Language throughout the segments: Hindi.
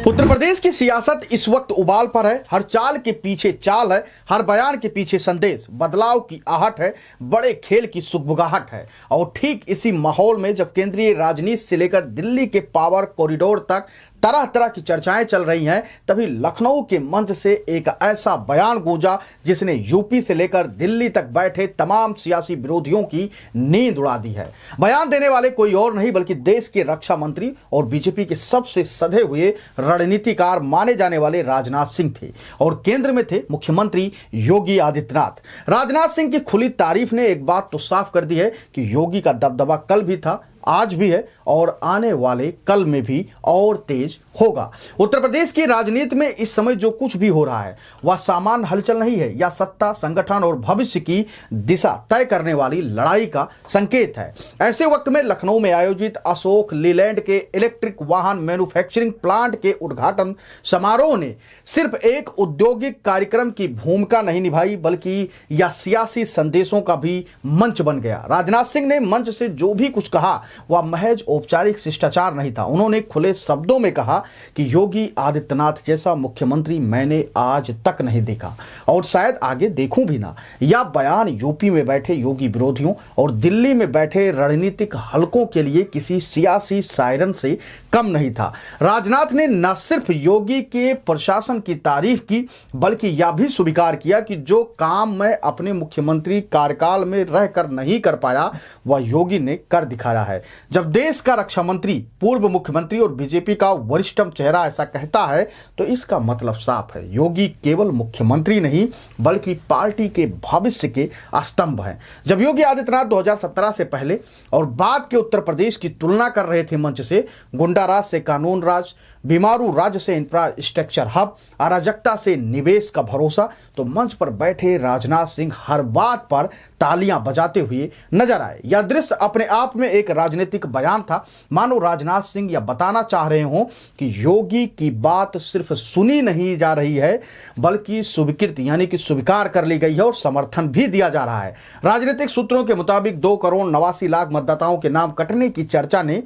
उत्तर प्रदेश की सियासत इस वक्त उबाल पर है। हर चाल के पीछे चाल है, हर बयान के पीछे संदेश, बदलाव की आहट है, बड़े खेल की सुगबुगाहट है। और ठीक इसी माहौल में जब केंद्रीय राजनीति से लेकर दिल्ली के पावर कॉरिडोर तक तरह तरह की चर्चाएं चल रही हैं, तभी लखनऊ के मंच से एक ऐसा बयान गूंजा जिसने यूपी से लेकर दिल्ली तक बैठे तमाम सियासी विरोधियों की नींद उड़ा दी है। बयान देने वाले कोई और नहीं बल्कि देश के रक्षा मंत्री और बीजेपी के सबसे सधे हुए रणनीतिकार माने जाने वाले राजनाथ सिंह थे और केंद्र में थे मुख्यमंत्री योगी आदित्यनाथ। राजनाथ सिंह की खुली तारीफ ने एक बात तो साफ कर दी है कि योगी का दबदबा कल भी था, आज भी है और आने वाले कल में भी और तेज होगा। उत्तर प्रदेश की राजनीति में इस समय जो कुछ भी हो रहा है वह सामान्य हलचल नहीं है या सत्ता, संगठन और भविष्य की दिशा तय करने वाली लड़ाई का संकेत है। ऐसे वक्त में लखनऊ में आयोजित अशोक लीलैंड के इलेक्ट्रिक वाहन मैन्युफैक्चरिंग प्लांट के उद्घाटन समारोह ने सिर्फ एक औद्योगिक कार्यक्रम की भूमिका नहीं निभाई बल्कि यह सियासी संदेशों का भी मंच बन गया। राजनाथ सिंह ने मंच से जो भी कुछ कहा वह महज औपचारिक शिष्टाचार नहीं था। उन्होंने खुले शब्दों में कहा कि योगी आदित्यनाथ जैसा मुख्यमंत्री मैंने आज तक नहीं देखा और शायद आगे देखूं भी ना। यह बयान यूपी में बैठे योगी विरोधियों और दिल्ली में बैठे रणनीतिक हलकों के लिए किसी सियासी सायरन से कम नहीं था। राजनाथ ने न सिर्फ योगी के प्रशासन की तारीफ की बल्कि यह भी स्वीकार किया कि जो काम मैं अपने मुख्यमंत्री कार्यकाल में रहकर नहीं कर पाया वह योगी ने कर दिखाया है। जब देश का रक्षा मंत्री, पूर्व मुख्यमंत्री और बीजेपी का वरिष्ठतम चेहरा ऐसा कहता है तो इसका मतलब साफ है, योगी केवल मुख्यमंत्री नहीं बल्कि पार्टी के भविष्य के स्तंभ हैं। जब योगी आदित्यनाथ 2017 से पहले और बाद के उत्तर प्रदेश की तुलना कर रहे थे मंच से, गुंडा राज से कानून राज, बीमारू राज्य से इंफ्रास्ट्रक्चर हब, अराजकता से निवेश का भरोसा, तो मंच पर बैठे राजनाथ सिंह हर बात पर तालियां बजाते हुए नजर आए। यह दृश्य अपने आप में एक राजनीतिक बयान था। मानो राजनाथ सिंह यह बताना चाह रहे हों कि योगी की बात सिर्फ सुनी नहीं जा रही है बल्कि स्वीकृति यानी कि स्वीकार कर ली गई है और समर्थन भी दिया जा रहा है। राजनीतिक सूत्रों के मुताबिक 2,89,00,000 मतदाताओं के नाम कटने की चर्चा ने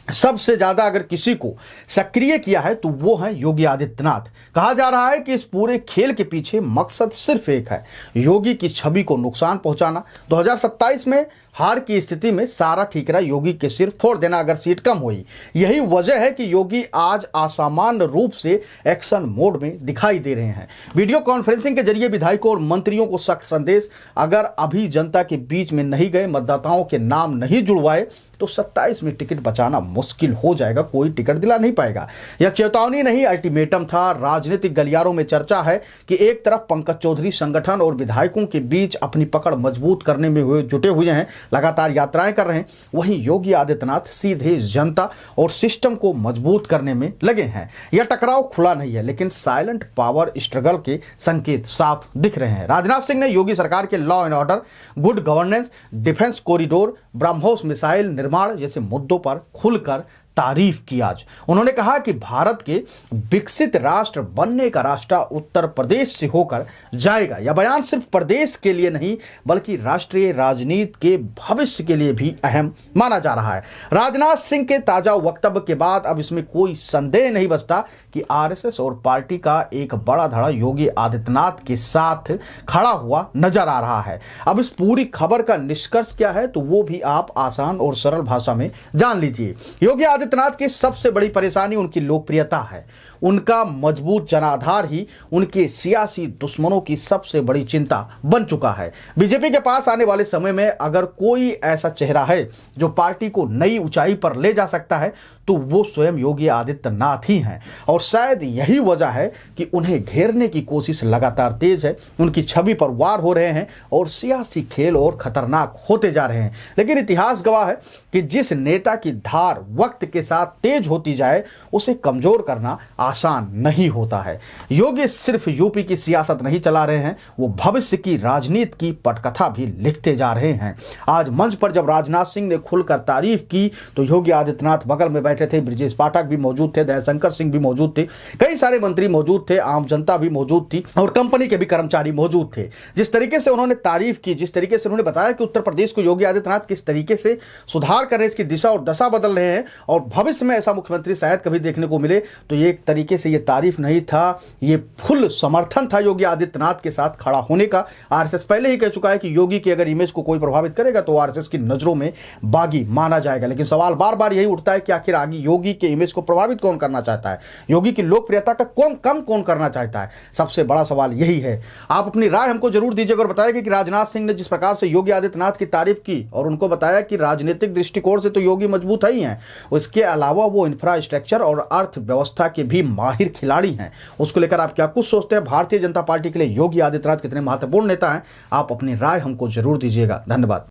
सबसे ज्यादा अगर किसी को सक्रिय किया है तो वो है योगी आदित्यनाथ। कहा जा रहा है कि इस पूरे खेल के पीछे मकसद सिर्फ एक है, योगी की छवि को नुकसान पहुंचाना। 2027 में हार की स्थिति में सारा ठीकरा योगी के सिर फोड़ देना अगर सीट कम हुई। यही वजह है कि योगी आज असामान्य रूप से एक्शन मोड में दिखाई दे रहे हैं। वीडियो कॉन्फ्रेंसिंग के जरिए विधायकों और मंत्रियों को सख्त संदेश, अगर अभी जनता के बीच में नहीं गए, मतदाताओं के नाम नहीं जुड़वाए तो 27 में टिकट बचाना मुश्किल हो जाएगा, कोई टिकट दिला नहीं पाएगा। यह चेतावनी नहीं अल्टीमेटम था। राजनीतिक गलियारों में चर्चा है कि एक तरफ पंकज चौधरी संगठन और विधायकों के बीच अपनी पकड़ मजबूत करने में जुटे हुए हैं, लगातार यात्राएं कर रहे हैं, वहीं योगी आदित्यनाथ सीधे जनता और सिस्टम को मजबूत करने में लगे हैं। यह टकराव खुला नहीं है लेकिन साइलेंट पावर स्ट्रगल के संकेत साफ दिख रहे हैं। राजनाथ सिंह ने योगी सरकार के law and order, good governance, defence corridor, BrahMos missile निर्माण जैसे मुद्दों पर खुलकर तारीफ की। आज उन्होंने कहा कि भारत के विकसित राष्ट्र बनने का रास्ता उत्तर प्रदेश से होकर जाएगा। यह बयान सिर्फ प्रदेश के लिए नहीं बल्कि राष्ट्रीय राजनीति के भविष्य के लिए भी अहम माना जा रहा है। राजनाथ सिंह के ताजा वक्तव्य के बाद अब इसमें कोई संदेह नहीं बचता कि आरएसएस और पार्टी का एक बड़ा धड़ा योगी आदित्यनाथ के साथ खड़ा हुआ नजर आ रहा है। अब इस पूरी खबर का निष्कर्ष क्या है तो वो भी आप आसान और सरल भाषा में जान लीजिए। योगी आदित्यनाथ की सबसे बड़ी परेशानी उनकी लोकप्रियता है। उनका मजबूत जनाधार ही उनके सियासी दुश्मनों की सबसे बड़ी चिंता बन चुका है। बीजेपी के पास आने वाले समय में अगर कोई ऐसा चेहरा है जो पार्टी को नई ऊंचाई पर ले जा सकता है तो वो स्वयं योगी आदित्यनाथ ही हैं और शायद यही वजह है कि उन्हें घेरने की कोशिश लगातार तेज है। उनकी छवि पर वार हो रहे हैं और सियासी खेल और खतरनाक होते जा रहे हैं। लेकिन इतिहास गवाह है कि जिस नेता की धार वक्त के साथ तेज होती जाए उसे कमजोर करना आसान नहीं होता है। योगी सिर्फ यूपी की सियासत नहीं चला रहे हैं, वो भविष्य की राजनीति की पटकथा भी लिखते जा रहे हैं। आज मंच पर जब राजनाथ सिंह ने खुलकर तारीफ की तो योगी आदित्यनाथ बगल में बैठे थे, ब्रजेश पाठक भी मौजूद थे, दयाशंकर सिंह भी मौजूद थे, कई सारे मंत्री मौजूद थे, आम जनता भी मौजूद थी और कंपनी के भी कर्मचारी मौजूद थे। जिस तरीके से उन्होंने तारीफ की, जिस तरीके से उन्होंने बताया कि उत्तर प्रदेश को योगी आदित्यनाथ किस तरीके से सुधार कर रहे हैं, इसकी दिशा और दशा बदल रहे हैं और भविष्य में ऐसा मुख्यमंत्री शायद कभी देखने को मिले, तो ये एक तरीके से ये तारीफ नहीं था, ये फुल समर्थन था योगी आदित्यनाथ के साथ खड़ा होने का। आरएसएस पहले ही कह चुका है कि योगी की अगर इमेज को कोई प्रभावित करेगा तो आरएसएस की नजरों में बागी माना जाएगा। लेकिन सवाल बार बार यही उठता है कि आखिर आगे योगी के इमेज को प्रभावित कौन करना चाहता है, योगी की लोकप्रियता का कम कौन करना चाहता है। सबसे बड़ा सवाल यही है। आप अपनी राय हमको जरूर दीजिएगा और बताइए कि राजनाथ सिंह ने जिस प्रकार से योगी आदित्यनाथ की तारीफ की और उनको बताया कि राजनीतिक दृष्टिकोण से तो योगी मजबूत ही हैं, उसके अलावा वो इंफ्रास्ट्रक्चर और अर्थव्यवस्था के भी माहिर खिलाड़ी हैं, उसको लेकर आप क्या कुछ सोचते हैं? भारतीय जनता पार्टी के लिए योगी आदित्यनाथ कितने महत्वपूर्ण नेता हैं? आप अपनी राय हमको जरूर दीजिएगा। धन्यवाद।